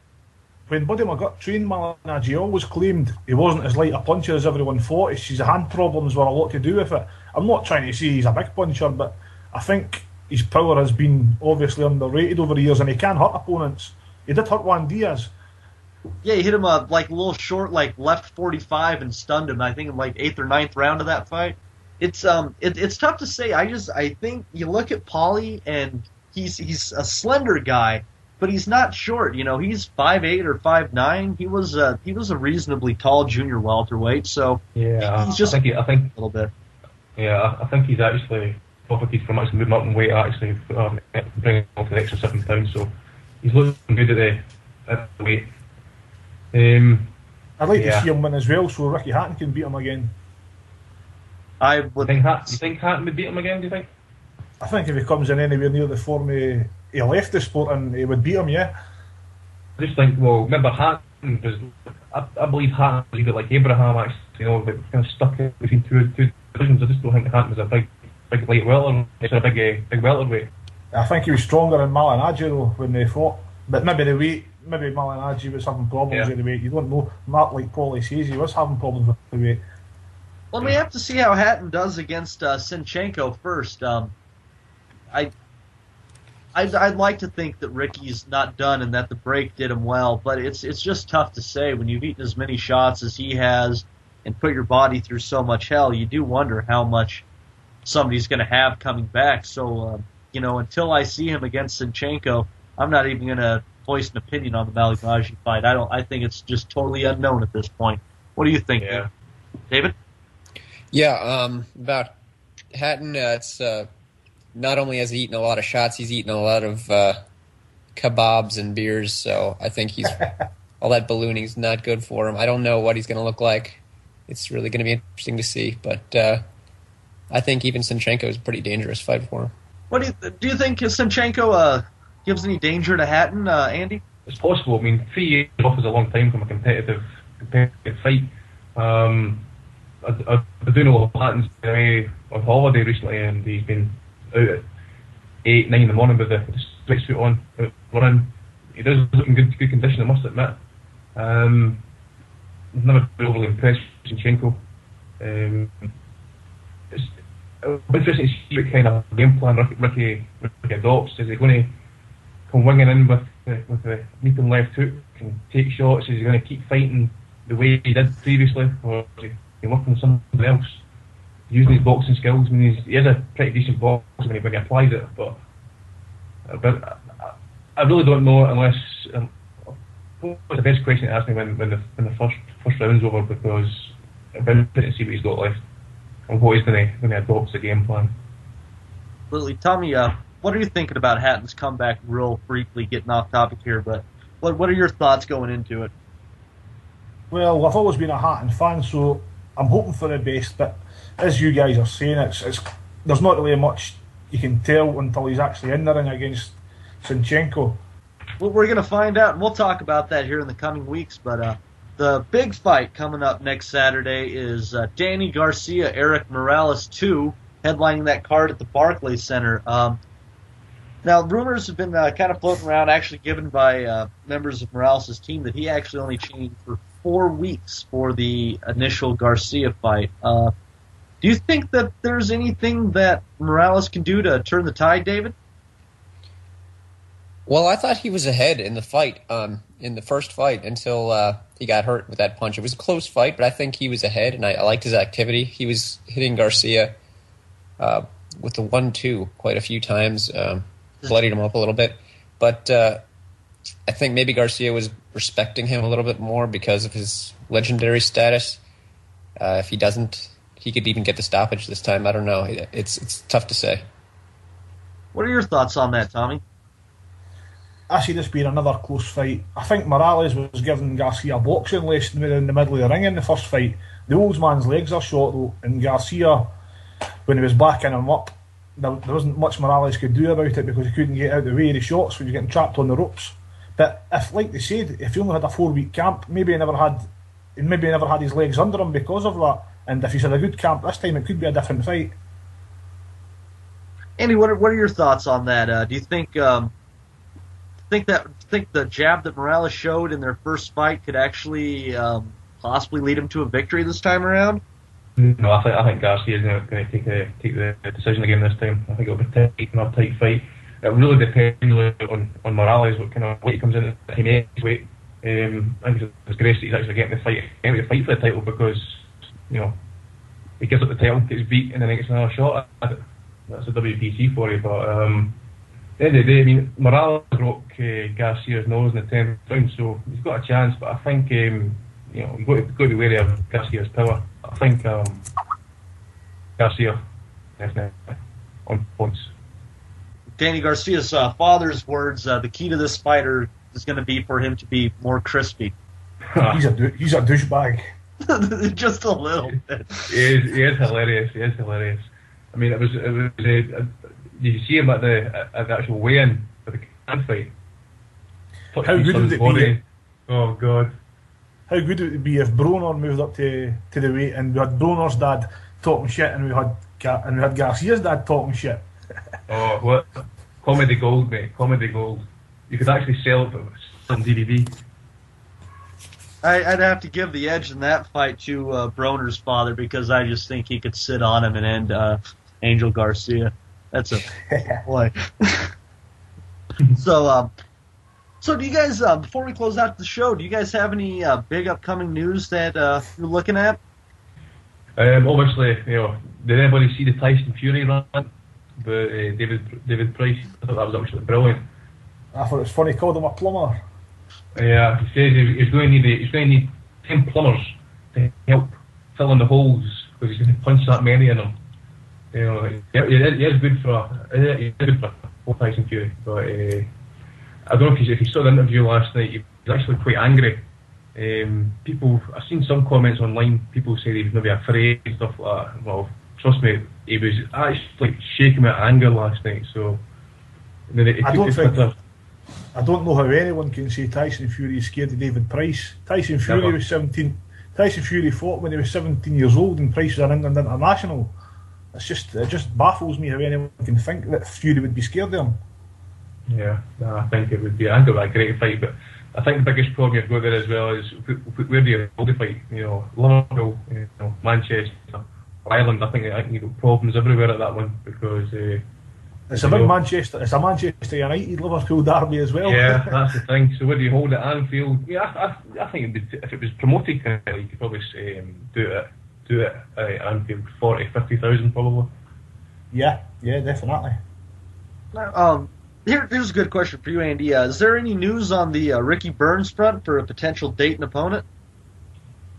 When Buddy McGutt trained Malignaggi, always claimed he wasn't as light a puncher as everyone thought. His hand problems were a lot to do with it. I'm not trying to say he's a big puncher, but I think his power has been obviously underrated over the years, and he can hurt opponents. He did hurt Juan Diaz. Yeah, he hit him a little short, left 45 and stunned him. I think in 8th or 9th round of that fight. It's tough to say. I think you look at Paulie and he's a slender guy, but he's not short. He's 5'8" or 5'9". He was a reasonably tall junior welterweight. So yeah, he's just I think a little bit. Yeah, I think he's actually profited from actually moving up in weight, actually bringing him up to the extra 7 pounds. So he's looking good at the weight. I'd like to see him win as well, so Ricky Hatton can beat him again. I would. You think Hatton would beat him again? Do you think? I think if he comes in anywhere near the form he left the sport, and he would beat him. Yeah. I just think. Well, remember Hatton was. I believe Hatton was a bit like Abraham, actually. Kind of stuck in between two divisions. I just don't think Hatton was a big light welter. He's a big welterweight. I think he was stronger than Malignaggi though when they fought, but maybe the weight. Maybe Malignaggi was having problems with the weight. You don't know. Not like Paulie says, he was having problems with the weight. Well, we have to see how Hatton does against Senchenko first. I'd like to think that Ricky's not done and that the break did him well, but it's just tough to say when you've eaten as many shots as he has and put your body through so much hell. You do wonder how much somebody's going to have coming back. So until I see him against Senchenko, I'm not even going to voice an opinion on the Malignaggi fight. I think it's just totally unknown at this point. What do you think, David? Yeah, about Hatton, it's not only has he eaten a lot of shots, he's eaten a lot of kebabs and beers, so I think all that ballooning's not good for him. I don't know what he's going to look like. It's really going to be interesting to see, but I think even Senchenko is a pretty dangerous fight for him. What do you think Senchenko gives any danger to Hatton, Andy? It's possible. 3 years off is a long time from a competitive fight. I do know Hatton's been away on holiday recently, and he's been out at 8, 9 in the morning with the sweatsuit on, running. He does look in good condition, I must admit. I've never been overly impressed with Zinchenko. It's interesting to see what kind of game plan Ricky adopts. Is he going to come winging in with the leaping left hook and take shots? Is he going to keep fighting the way he did previously, or is he working on something else? Using his boxing skills. He is a pretty decent boxer when he applies it, but I really don't know unless. What's the best question to ask me when the first round's over, because I'm interested to see what he's got left and what he's going to adopt as a game plan. Absolutely. Tommy, what are you thinking about Hatton's comeback? Real briefly, getting off topic here, but what are your thoughts going into it? Well, I've always been a Hatton fan, so I'm hoping for the best, but as you guys are saying, it's there's not really much you can tell until he's actually in the ring against Zinchenko. Well, we're going to find out, and we'll talk about that here in the coming weeks, but the big fight coming up next Saturday is Danny Garcia, Eric Morales 2, headlining that card at the Barclays Center. Now, rumors have been kind of floating around, actually given by members of Morales' team, that he actually only trained for 4 weeks for the initial Garcia fight. Do you think that there's anything that Morales can do to turn the tide, David? Well, I thought he was ahead in the fight, in the first fight, until he got hurt with that punch. It was a close fight, but I think he was ahead, and I liked his activity. He was hitting Garcia with the 1-2 quite a few times, bloodied him up a little bit. But I think maybe Garcia was respecting him a little bit more because of his legendary status. If he doesn't, he could even get the stoppage this time. I don't know. It's tough to say. What are your thoughts on that, Tommy? I see this being another close fight. I think Morales was giving Garcia a boxing lesson in the middle of the ring in the first fight. The old man's legs are short though, and Garcia, when he was backing him up, there wasn't much Morales could do about it because he couldn't get out of the way of the shots when he was getting trapped on the ropes. But if, like they said, if he only had a 4-week camp, maybe he never had his legs under him because of that. And if he's had a good camp this time, it could be a different fight. Andy, what are your thoughts on that? Do you think the jab that Morales showed in their first fight could actually possibly lead him to a victory this time around? No, I think Garcia is going to take the decision again this time. I think it'll be a tight fight. It really depends on Morales, what kind of weight he comes in at his weight. I think it's great that he's actually getting the fight for the title because, you know, he gives up the title, gets beat, and then he gets another shot at it. That's a WPC for you. But at the end of the day, I mean, Morales broke Garcia's nose in the 10th round, so he's got a chance. But I think you've got to be wary of Garcia's power. I think Garcia definitely on points. Danny Garcia's father's words: the key to this fighter is going to be for him to be more crispy. He's a douchebag. Just a little bit. He is hilarious. He is hilarious. I mean, it was. Did you see him at the actual weigh-in for the can fight? How good would it be? Oh God! How good would it be if Broner moved up to the weight and we had Broner's dad talking shit and we had Garcia's dad talking shit? Oh, what comedy gold, mate! Comedy gold. You could actually sell it on DVD. I'd have to give the edge in that fight to Broner's father because I just think he could sit on him and end Angel Garcia. That's a boy. So do you guys, before we close out the show, do you guys have any big upcoming news that you're looking at? Obviously, did anybody see the Tyson Fury run? The David Price? I thought that was absolutely brilliant. I thought it was funny. He called him a plumber. Yeah, he says he's going to need 10 plumbers to help fill in the holes because he's going to punch that many in them. He is good for Tyson Fury, but I don't know if you saw the interview last night. He was actually quite angry. I've seen some comments online. People say he was maybe afraid and stuff like that. Well, trust me, he was actually shaking with anger last night. So I don't know how anyone can say Tyson Fury is scared of David Price. Tyson Fury was 17. Tyson Fury fought when he was 17 years old, and Price was an England international. It just baffles me how anyone can think that Fury would be scared of him. Yeah, I think it would be. I think it would be a great fight, but I think the biggest problem you've got there as well is where do you hold the fight? Liverpool, Manchester, Ireland. I think you've got problems everywhere at that one because. It's a big Manchester. It's a Manchester United Liverpool derby as well. Yeah, that's the thing. So where do you hold it at Anfield? Yeah, I think if it was promoted, you could probably do it at Anfield 40,000-50,000 probably. Yeah, definitely. Here's a good question for you, Andy. Is there any news on the Ricky Burns front for a potential date and opponent?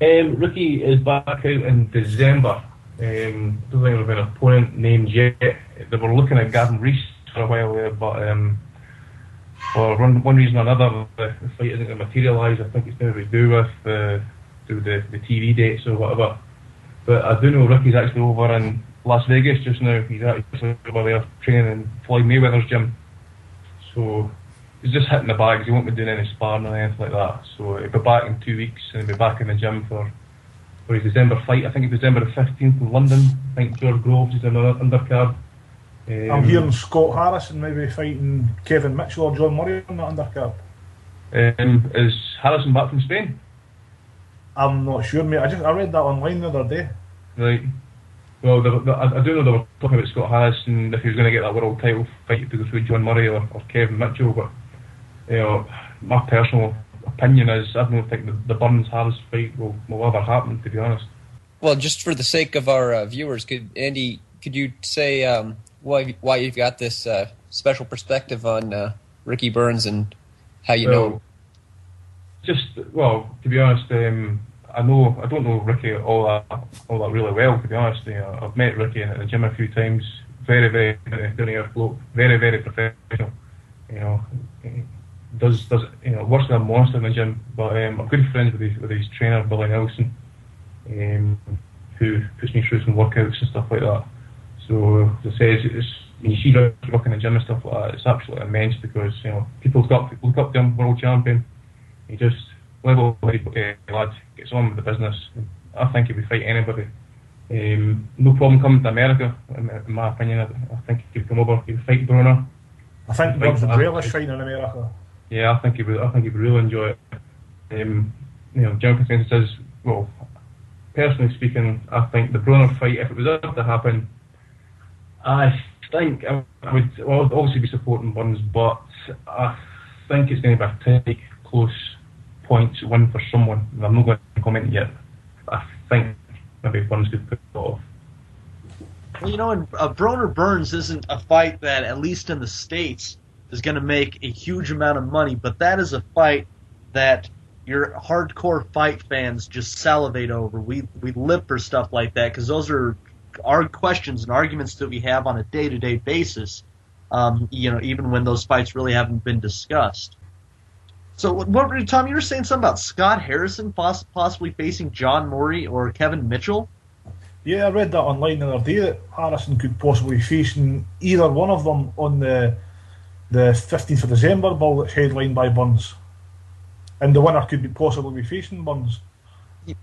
Ricky is back out in December. I don't think there's been an opponent named yet. They were looking at Gavin Rees for a while there, but for one reason or another, the fight isn't going to materialise. I think it's maybe to do with the TV dates or whatever. But I do know Ricky's actually over in Las Vegas just now. He's actually over there training in Floyd Mayweather's gym. So he's just hitting the bags. He won't be doing any sparring or anything like that. So he'll be back in 2 weeks and he'll be back in the gym for his December fight. I think it's December the 15th in London. I think George Groves is another undercard. I'm hearing Scott Harrison maybe fighting Kevin Mitchell or John Murray on that undercard. Is Harrison back from Spain? I'm not sure, mate. I read that online the other day. Right. Well, I do know they were talking about Scott Harrison if he was going to get that world title fight to go through John Murray or Kevin Mitchell, but my personal opinion is I don't think the Burns Harris fight will ever happen, to be honest. Well, just for the sake of our viewers, could you say why you've got this special perspective on Ricky Burns and How you know? To be honest, I don't know Ricky all that really well. To be honest, I've met Ricky at the gym a few times. Very, very down to earth bloke. Very, very professional. He does works like a monster in the gym. But I'm good friends with his trainer Billy Nelson, who puts me through some workouts and stuff like that. So as I say, when you see Ricky working in the gym and stuff like that, it's absolutely immense because people look up to him, world champion. He just level-headed lad, gets on with the business. I think he would fight anybody. No problem coming to America, in my opinion. I think he could come over, he would fight Broner. I think Burns would relish fighting in America. Yeah, I think he would. I think he would really enjoy it. General consensus is, well, personally speaking, I think the Broner fight, if it was ever to happen, I think I would obviously be supporting Burns, but I think it's going to be a tight, close points win for someone. I'm not going to comment yet. I think maybe Burns could put it off. Well, and Broner Burns isn't a fight that, at least in the States, is going to make a huge amount of money, but that is a fight that your hardcore fight fans just salivate over. We live for stuff like that because those are our questions and arguments that we have on a day-to-day basis, even when those fights really haven't been discussed. So, Tom, you were saying something about Scott Harrison possibly facing John Murray or Kevin Mitchell? Yeah, I read that online the other day that Harrison could possibly be facing either one of them on the 15th of December ball that's headlined by Burns. And the winner could possibly be facing Burns.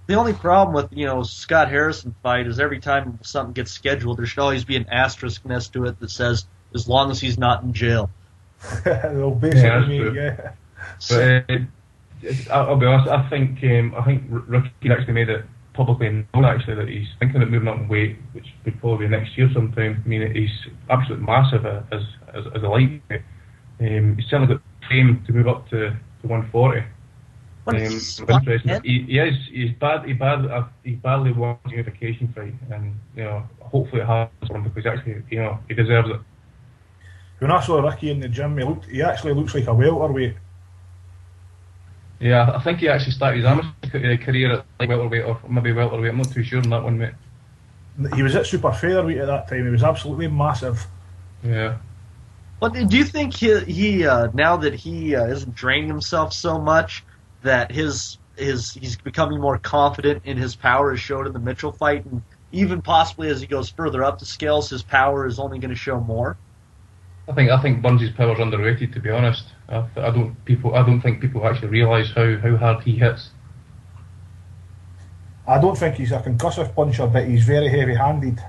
The only problem with, Scott Harrison fight is every time something gets scheduled, there should always be an asterisk next to it that says, as long as he's not in jail. They'll basically yeah. But I'll be honest. I think Ricky actually made it publicly known actually that he's thinking about moving up in weight, which would probably be next year sometime. I mean, he's absolutely massive as a lightweight. He's certainly got the frame to move up to 140. He badly wants a unification fight, and hopefully it happens for him because actually he deserves it. When I saw Ricky in the gym, he actually looks like a welterweight. Yeah, I think he actually started his amateur career at welterweight or maybe welterweight. I'm not too sure on that one, mate. He was at super featherweight at that time. He was absolutely massive. Yeah. But do you think he now that he isn't draining himself so much, that he's becoming more confident in his power as showed in the Mitchell fight, and even possibly as he goes further up the scales, his power is only going to show more? I think Burns' power's underrated, to be honest. I don't think people actually realise how hard he hits. I don't think he's a concussive puncher, but he's very heavy-handed.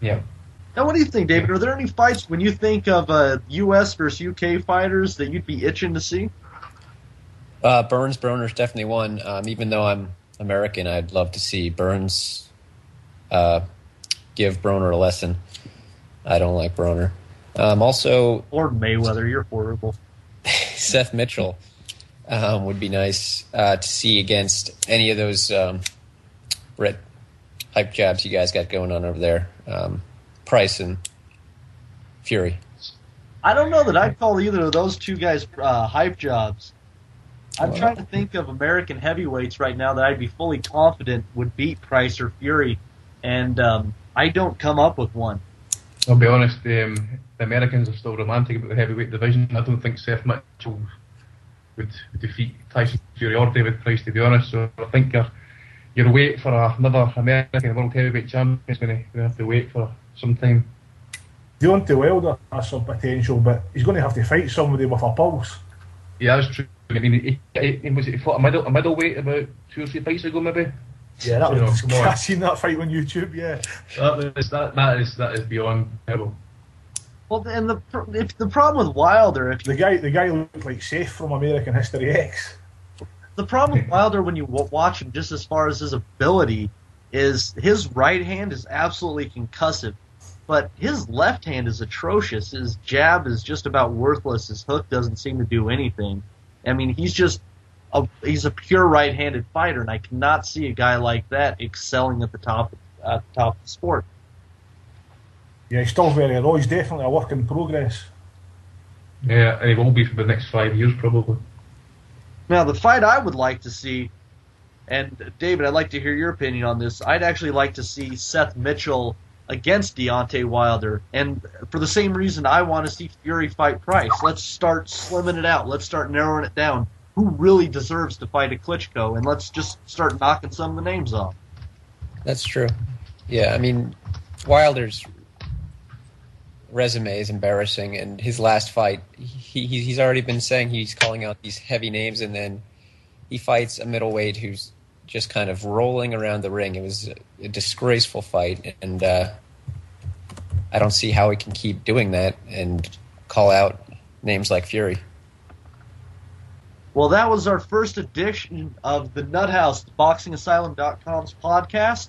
Yeah. Now, what do you think, David? Are there any fights when you think of U.S. versus UK fighters that you'd be itching to see? Broner's definitely one. Even though I'm American, I'd love to see Burns give Broner a lesson. I don't like Broner. Also, or Mayweather, you're horrible. Seth Mitchell would be nice to see against any of those hype jabs you guys got going on over there. Price and Fury. I don't know that I'd call either of those two guys hype jobs. I'm trying to think of American heavyweights right now that I'd be fully confident would beat Price or Fury, and I don't come up with one. I'll be honest, the Americans are still romantic about the heavyweight division. I don't think Seth Mitchell would defeat Tyson Fury or David Price, to be honest. So I think your wait for another American world heavyweight champion is going to have to wait for some time. Deontay Wilder has some potential, but he's going to have to fight somebody with a pulse. Yeah, that's true. I mean, he fought a middleweight about 2 or 3 fights ago, maybe. Yeah, that was. I've seen that fight on YouTube. Yeah, that is beyond terrible. Well, and the problem with Wilder, the guy looked like Seth from American History X. The problem with Wilder, when you watch him, just as far as his ability, is his right hand is absolutely concussive, but his left hand is atrocious. His jab is just about worthless. His hook doesn't seem to do anything. I mean, he's a pure right-handed fighter, and I cannot see a guy like that excelling at the top of the sport. Yeah, he's still very raw. He's definitely a work in progress. Yeah, and he will be for the next 5 years probably. Now, the fight I would like to see, and David, I'd like to hear your opinion on this. I'd actually like to see Seth Mitchell against Deontay Wilder, and for the same reason I want to see Fury fight Price. Let's start slimming it out. Let's start narrowing it down. Who really deserves to fight a Klitschko? And let's just start knocking some of the names off. That's true. Yeah, I mean, Wilder's resume is embarrassing, and his last fight, he's already been saying he's calling out these heavy names, and then he fights a middleweight who's just kind of rolling around the ring. It was a disgraceful fight, and I don't see how he can keep doing that and call out names like Fury. Well, that was our first edition of the Nuthouse, BoxingAsylum.com's podcast.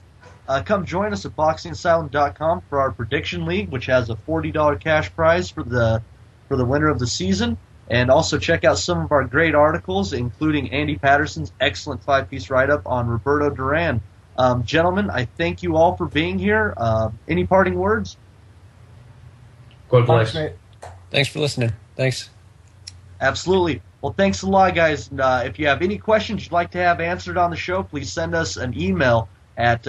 Come join us at BoxingAsylum.com for our prediction league, which has a $40 cash prize for the winner of the season. And also check out some of our great articles, including Andy Patterson's excellent 5-piece write-up on Roberto Duran. Gentlemen, I thank you all for being here. Any parting words? God bless. Thanks for listening. Thanks. Absolutely. Well, thanks a lot, guys. And, if you have any questions you'd like to have answered on the show, please send us an email at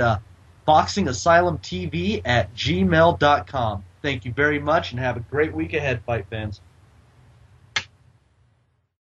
boxingasylumtv@gmail.com. Thank you very much, and have a great week ahead, fight fans.